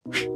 G'day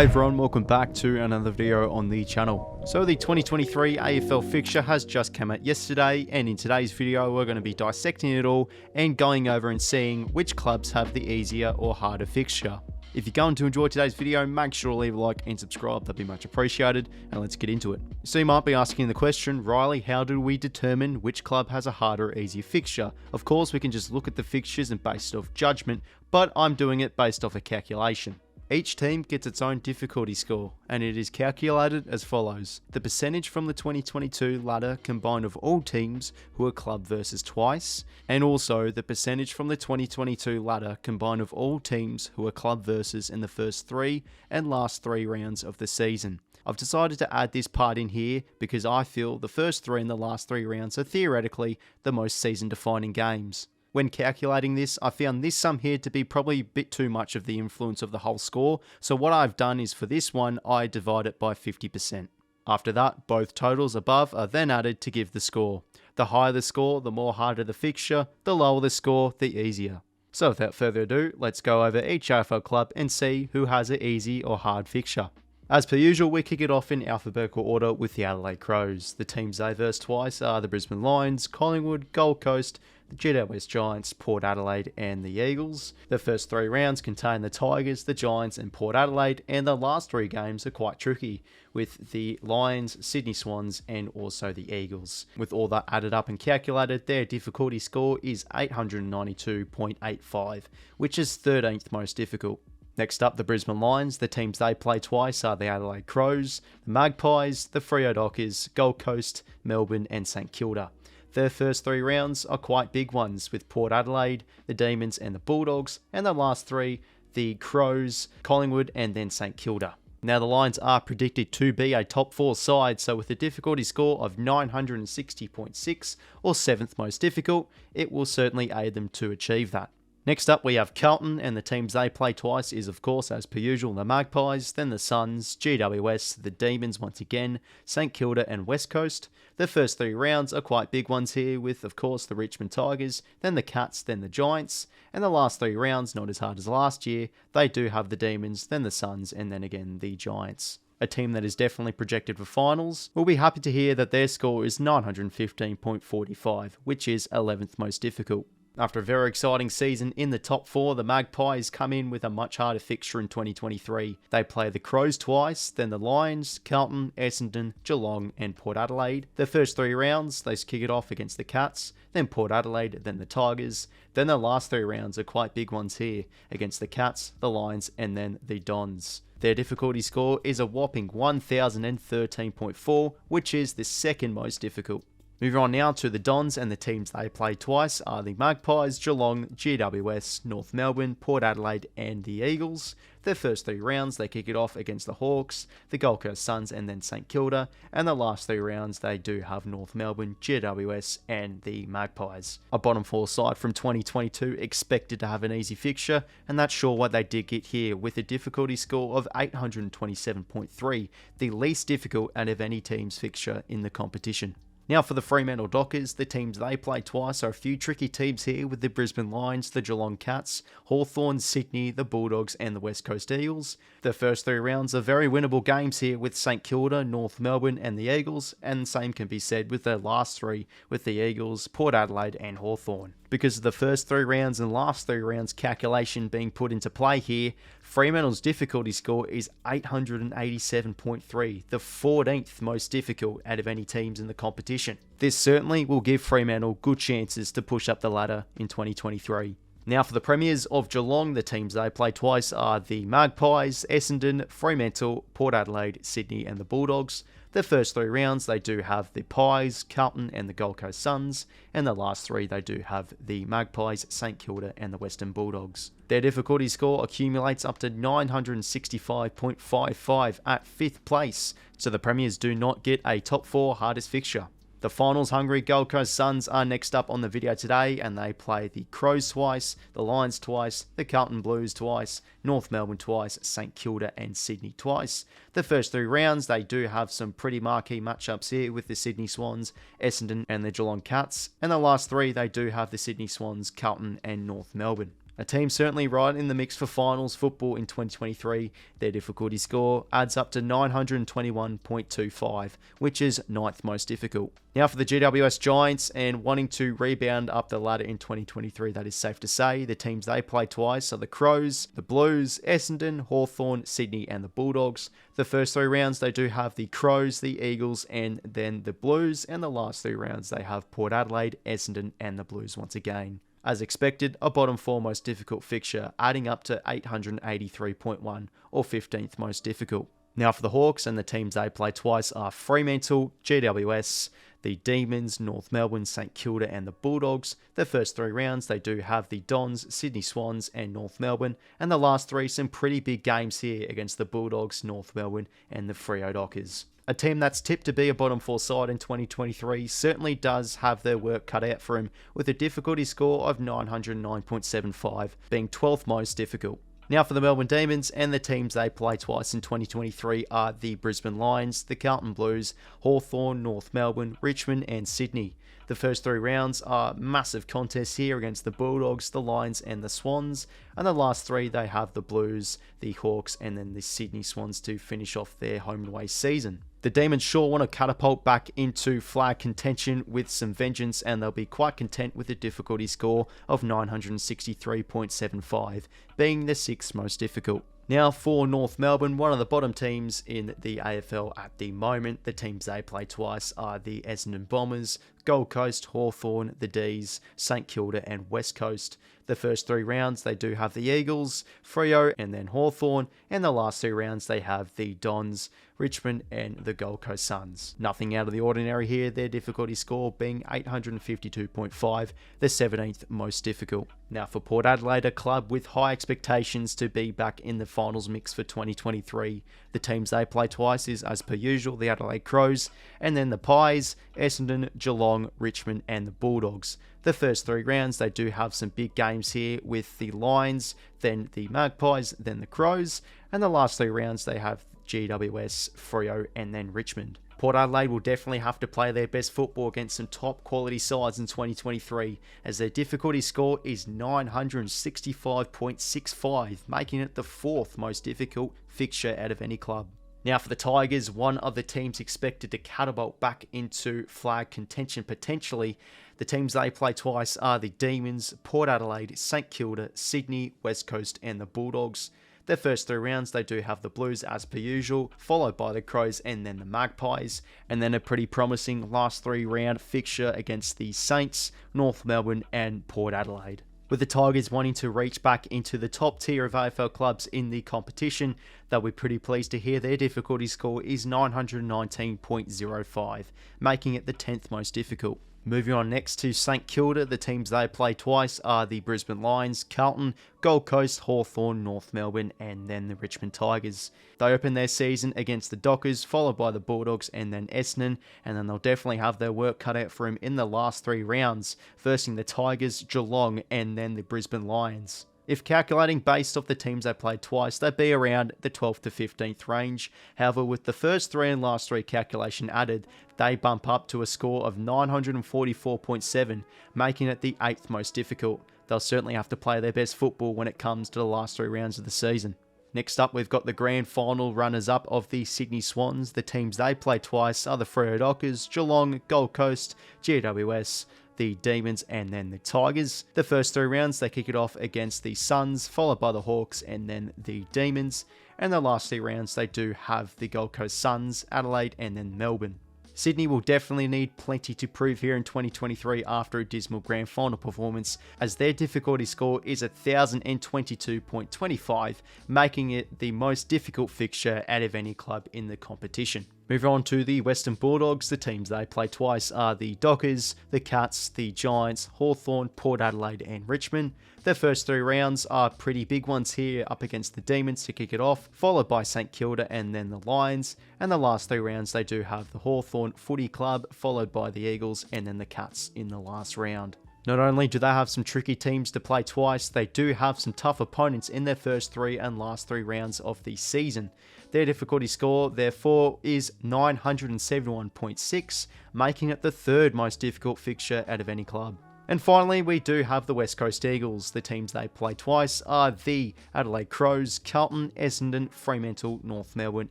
everyone, welcome back to another video on the channel. So the 2023 AFL fixture has just come out yesterday, and in today's video we're going to be dissecting it all and going over and seeing which clubs have the easier or harder fixture. If you're going to enjoy today's video, make sure to leave a like and subscribe, that'd be much appreciated, and let's get into it. So you might be asking the question, Riley, how do we determine which club has a harder or easier fixture? Of course we can just look at the fixtures and base it off judgment, but I'm doing it based off a calculation. Each team gets its own difficulty score, and it is calculated as follows. The percentage from the 2022 ladder combined of all teams who are club versus twice, and also the percentage from the 2022 ladder combined of all teams who are club versus in the first 3 and last 3 rounds of the season. I've decided to add this part in here because I feel the first 3 and the last 3 rounds are theoretically the most season defining games. When calculating this, I found this sum here to be probably a bit too much of the influence of the whole score, so what I've done is for this one, I divide it by 50%. After that, both totals above are then added to give the score. The higher the score, the more harder the fixture, the lower the score, the easier. So without further ado, let's go over each AFL club and see who has an easy or hard fixture. As per usual, we kick it off in alphabetical order with the Adelaide Crows. The teams they verse twice are the Brisbane Lions, Collingwood, Gold Coast, the GWS Giants, Port Adelaide and the Eagles. The first 3 rounds contain the Tigers, the Giants and Port Adelaide, and the last 3 games are quite tricky with the Lions, Sydney Swans and also the Eagles. With all that added up and calculated, their difficulty score is 892.85, which is 13th most difficult. Next up, the Brisbane Lions. The teams they play twice are the Adelaide Crows, the Magpies, the Freo Dockers, Gold Coast, Melbourne and St Kilda. Their first 3 rounds are quite big ones with Port Adelaide, the Demons and the Bulldogs, and the last 3, the Crows, Collingwood and then St Kilda. Now the Lions are predicted to be a top 4 side, so with a difficulty score of 960.6 or 7th most difficult, it will certainly aid them to achieve that. Next up we have Carlton, and the teams they play twice is of course as per usual the Magpies, then the Suns, GWS, the Demons once again, St Kilda and West Coast. The first 3 rounds are quite big ones here with of course the Richmond Tigers, then the Cats, then the Giants, and the last 3 rounds not as hard as last year, they do have the Demons, then the Suns and then again the Giants. A team that is definitely projected for finals will be happy to hear that their score is 915.45, which is 11th most difficult. After a very exciting season in the top 4, the Magpies come in with a much harder fixture in 2023. They play the Crows twice, then the Lions, Carlton, Essendon, Geelong and Port Adelaide. The first 3 rounds, they kick it off against the Cats, then Port Adelaide, then the Tigers. Then the last 3 rounds are quite big ones here, against the Cats, the Lions and then the Dons. Their difficulty score is a whopping 1013.4, which is the 2nd most difficult. Moving on now to the Dons, and the teams they play twice are the Magpies, Geelong, GWS, North Melbourne, Port Adelaide and the Eagles. Their first 3 rounds they kick it off against the Hawks, the Gold Coast Suns and then St Kilda, and the last 3 rounds they do have North Melbourne, GWS and the Magpies. A bottom 4 side from 2022 expected to have an easy fixture, and that's sure what they did get here with a difficulty score of 827.3, the least difficult out of any team's fixture in the competition. Now for the Fremantle Dockers, the teams they play twice are a few tricky teams here with the Brisbane Lions, the Geelong Cats, Hawthorn, Sydney, the Bulldogs and the West Coast Eagles. The first 3 rounds are very winnable games here with St Kilda, North Melbourne and the Eagles, and the same can be said with the last 3 with the Eagles, Port Adelaide and Hawthorn. Because of the first 3 rounds and last 3 rounds calculation being put into play here, Fremantle's difficulty score is 887.3, the 14th most difficult out of any teams in the competition. This certainly will give Fremantle good chances to push up the ladder in 2023. Now for the premiers of Geelong, the teams they play twice are the Magpies, Essendon, Fremantle, Port Adelaide, Sydney and the Bulldogs. The first 3 rounds they do have the Pies, Carlton and the Gold Coast Suns, and the last 3 they do have the Magpies, St Kilda and the Western Bulldogs. Their difficulty score accumulates up to 965.55 at 5th place, so the premiers do not get a top 4 hardest fixture. The finals hungry Gold Coast Suns are next up on the video today, and they play the Crows twice, the Lions twice, the Carlton Blues twice, North Melbourne twice, St Kilda and Sydney twice. The first 3 rounds they do have some pretty marquee matchups here with the Sydney Swans, Essendon and the Geelong Cats, and the last 3 they do have the Sydney Swans, Carlton and North Melbourne. A team certainly right in the mix for finals football in 2023. Their difficulty score adds up to 921.25, which is 9th most difficult. Now for the GWS Giants, and wanting to rebound up the ladder in 2023, that is safe to say. The teams they play twice are the Crows, the Blues, Essendon, Hawthorn, Sydney and the Bulldogs. The first 3 rounds they do have the Crows, the Eagles and then the Blues, and the last 3 rounds they have Port Adelaide, Essendon and the Blues once again. As expected, a bottom 4 most difficult fixture, adding up to 883.1, or 15th most difficult. Now for the Hawks, and the teams they play twice are Fremantle, GWS, the Demons, North Melbourne, St Kilda and the Bulldogs. The first 3 rounds they do have the Dons, Sydney Swans and North Melbourne, and the last 3 some pretty big games here against the Bulldogs, North Melbourne and the Freo Dockers. A team that's tipped to be a bottom 4 side in 2023 certainly does have their work cut out for him, with a difficulty score of 909.75, being 12th most difficult. Now for the Melbourne Demons, and the teams they play twice in 2023 are the Brisbane Lions, the Carlton Blues, Hawthorn, North Melbourne, Richmond and Sydney. The first 3 rounds are massive contests here against the Bulldogs, the Lions and the Swans, and the last 3 they have the Blues, the Hawks and then the Sydney Swans to finish off their home and away season. The Demons sure want to catapult back into flag contention with some vengeance, and they'll be quite content with a difficulty score of 963.75, being the 6th most difficult. Now for North Melbourne, one of the bottom teams in the AFL at the moment. The teams they play twice are the Essendon Bombers, Gold Coast, Hawthorn, the D's, St Kilda and West Coast. The first 3 rounds they do have the Eagles, Freo and then Hawthorn, and the last 2 rounds they have the Dons, Richmond and the Gold Coast Suns. Nothing out of the ordinary here, their difficulty score being 852.5, the 17th most difficult. Now for Port Adelaide, a club with high expectations to be back in the finals mix for 2023. The teams they play twice is, as per usual, the Adelaide Crows, and then the Pies, Essendon, Geelong, Richmond and the Bulldogs. The first 3 rounds they do have some big games here with the Lions, then the Magpies, then the Crows, and the last 3 rounds they have GWS, Freo and then Richmond. Port Adelaide will definitely have to play their best football against some top quality sides in 2023, as their difficulty score is 965.65, making it the 4th most difficult fixture out of any club. Now for the Tigers, one of the teams expected to catapult back into flag contention potentially. The teams they play twice are the Demons, Port Adelaide, St Kilda, Sydney, West Coast and the Bulldogs. Their first 3 rounds they do have the Blues as per usual, followed by the Crows and then the Magpies, and then a pretty promising last 3 round fixture against the Saints, North Melbourne and Port Adelaide. With the Tigers wanting to reach back into the top tier of AFL clubs in the competition, they'll be pretty pleased to hear their difficulty score is 919.05, making it the 10th most difficult. Moving on next to St Kilda, the teams they play twice are the Brisbane Lions, Carlton, Gold Coast, Hawthorn, North Melbourne and then the Richmond Tigers. They open their season against the Dockers, followed by the Bulldogs and then Essendon, and then they'll definitely have their work cut out for him in the last 3 rounds, versing the Tigers, Geelong and then the Brisbane Lions. If calculating based off the teams they played twice, they'd be around the 12th to 15th range. However, with the first 3 and last 3 calculation added, they bump up to a score of 944.7, making it the 8th most difficult. They'll certainly have to play their best football when it comes to the last 3 rounds of the season. Next up, we've got the grand final runners-up of the Sydney Swans. The teams they play twice are the Freo Dockers, Geelong, Gold Coast, GWS, the Demons and then the Tigers. The first 3 rounds they kick it off against the Suns, followed by the Hawks and then the Demons, and the last 3 rounds they do have the Gold Coast Suns, Adelaide and then Melbourne. Sydney will definitely need plenty to prove here in 2023 after a dismal grand final performance, as their difficulty score is 1022.25, making it the most difficult fixture out of any club in the competition. Moving on to the Western Bulldogs, the teams they play twice are the Dockers, the Cats, the Giants, Hawthorn, Port Adelaide and Richmond. Their first 3 rounds are pretty big ones here, up against the Demons to kick it off, followed by St Kilda and then the Lions, and the last 3 rounds they do have the Hawthorn Footy Club, followed by the Eagles and then the Cats in the last round. Not only do they have some tricky teams to play twice, they do have some tough opponents in their first 3 and last 3 rounds of the season. Their difficulty score, therefore, is 971.6, making it the 3rd most difficult fixture out of any club. And finally, we do have the West Coast Eagles. The teams they play twice are the Adelaide Crows, Carlton, Essendon, Fremantle, North Melbourne,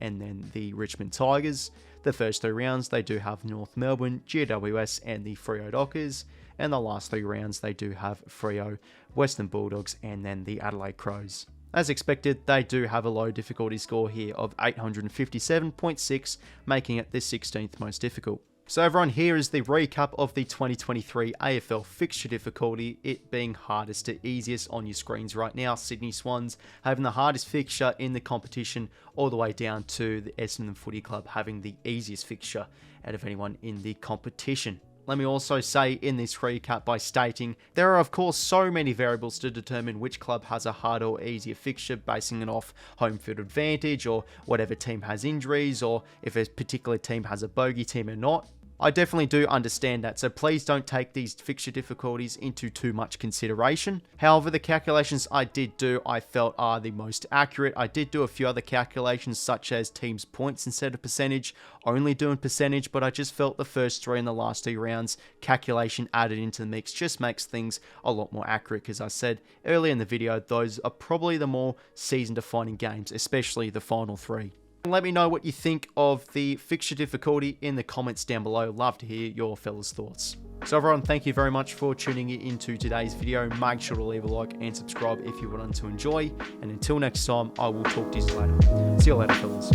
and then the Richmond Tigers. The first 3 rounds, they do have North Melbourne, GWS, and the Freo Dockers. And the last 3 rounds, they do have Freo, Western Bulldogs, and then the Adelaide Crows. As expected, they do have a low difficulty score here of 857.6, making it the 16th most difficult. So everyone, here is the recap of the 2023 AFL fixture difficulty, it being hardest to easiest on your screens right now. Sydney Swans having the hardest fixture in the competition, all the way down to the Essendon Footy Club having the easiest fixture out of anyone in the competition. Let me also say in this recap by stating, there are of course so many variables to determine which club has a harder or easier fixture, basing it off home field advantage or whatever team has injuries, or if a particular team has a bogey team or not. I definitely do understand that, so please don't take these fixture difficulties into too much consideration. However, the calculations I did do, I felt are the most accurate. I did do a few other calculations such as teams' points instead of percentage, only doing percentage, but I just felt the first 3 and the last 2 rounds calculation added into the mix just makes things a lot more accurate, because I said earlier in the video, those are probably the more season-defining games, especially the final 3. Let me know what you think of the fixture difficulty in the comments down below. Love to hear your fellas' thoughts. So everyone, thank you very much for tuning into today's video. Make sure to leave a like and subscribe if you want to enjoy. And until next time, I will talk to you later. See you later, fellas.